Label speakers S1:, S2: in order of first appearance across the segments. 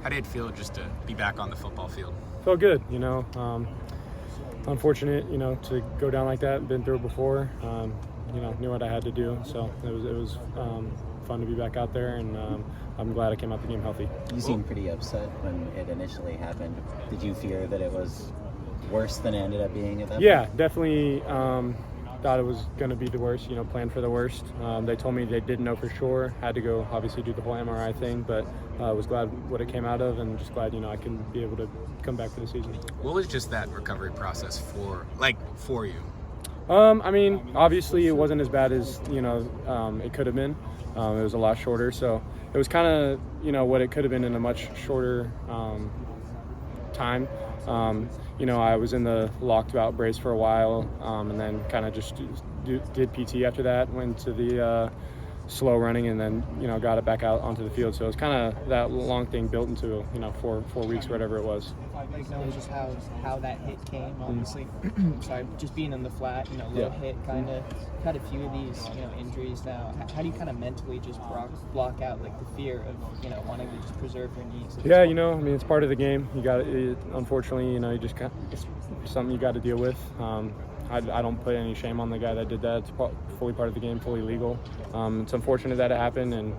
S1: How did it feel just to be back on the football field?
S2: Felt good, unfortunate, to go down like that. Been through it before. Knew what I had to do. So it was fun to be back out there, and I'm glad I came out the game healthy.
S3: You seemed pretty upset when it initially happened. Did you fear that it was worse than it ended up being at that point?
S2: Yeah, definitely thought it was going to be the worst, planned for the worst. They told me they didn't know for sure. Had to go, obviously, do the whole MRI thing, but was glad what it came out of, and just glad, I can be able to come back for the season.
S1: What was just that recovery process for you?
S2: Obviously it wasn't as bad as, it could have been. It was a lot shorter, so it was kind of, what it could have been in a much shorter time. I was in the locked out brace for a while, and then kind of just did PT after that, went to the slow running, and then, got it back out onto the field. So it was kind of that long thing built into, 4 weeks, whatever it was.
S4: Just how that hit came, obviously. Sorry, just being in the flat, low hit, kind of had a few of these, injuries now. How do you kind of mentally just block out the fear of, wanting to just preserve your knees?
S2: Yeah, it's part of the game. You got it. Unfortunately, you just it's something you got to deal with. I don't put any shame on the guy that did that. It's fully part of the game, fully legal. It's unfortunate that it happened, and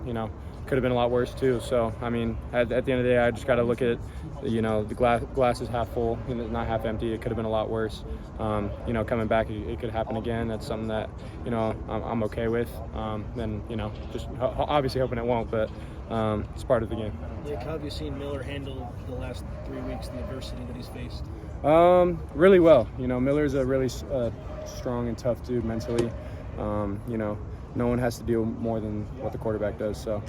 S2: could have been a lot worse too. So at the end of the day, I just got to look at the glass is half full and not half empty. It could have been a lot worse. Coming back, it could happen again. That's something that I'm okay with. Then just obviously hoping it won't, but it's part of the game.
S5: Yeah, how have you seen Miller handle the last 3 weeks, the adversity that he's faced?
S2: Really well. Miller's a really strong and tough dude mentally. No one has to deal more than what the quarterback does. So,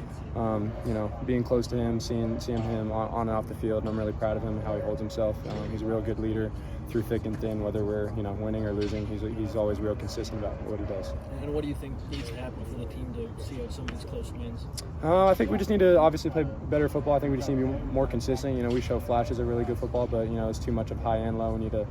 S2: being close to him, seeing him on and off the field, and I'm really proud of him and how he holds himself. He's a real good leader through thick and thin, whether we're winning or losing. He's always real consistent about what he does.
S5: And what do you think needs to happen for the team to see out some of these close wins?
S2: I think we just need to obviously play better football. I think we just need to be more consistent. We show flashes of really good football, but it's too much of high and low. We need to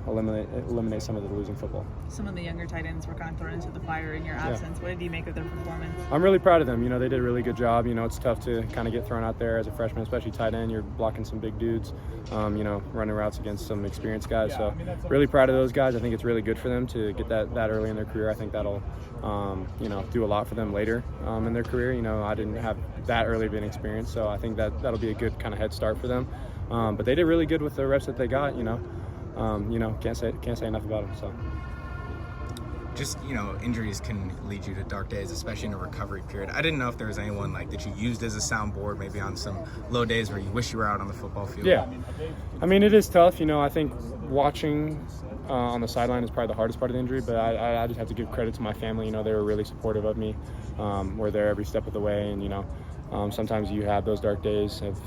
S2: eliminate some of the losing football.
S6: Some of the younger tight ends were kind of thrown into the fire in your absence.
S2: Yeah.
S6: What did you make of their performance?
S2: I'm really proud of them. They did a really good job. It's tough to kind of get thrown out there as a freshman, especially tight end. You're blocking some big dudes, running routes against some experienced guys. So really proud of those guys. I think it's really good for them to get that early in their career. I think that'll, do a lot for them later in their career. I didn't have that early of an experience, so I think that'll be a good kind of head start for them. But they did really good with the reps that they got. Can't say enough about them. So,
S1: just injuries can lead you to dark days, especially in a recovery period. I didn't know if there was anyone that you used as a soundboard, maybe on some low days where you wish you were out on the football field.
S2: Yeah, it is tough. I think watching on the sideline is probably the hardest part of the injury, but I just have to give credit to my family. They were really supportive of me. We're there every step of the way, and sometimes you have those dark days of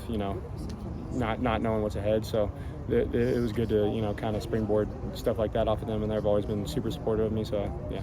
S2: not knowing what's ahead. So it was good to kind of springboard stuff like that off of them, and they've always been super supportive of me. So yeah.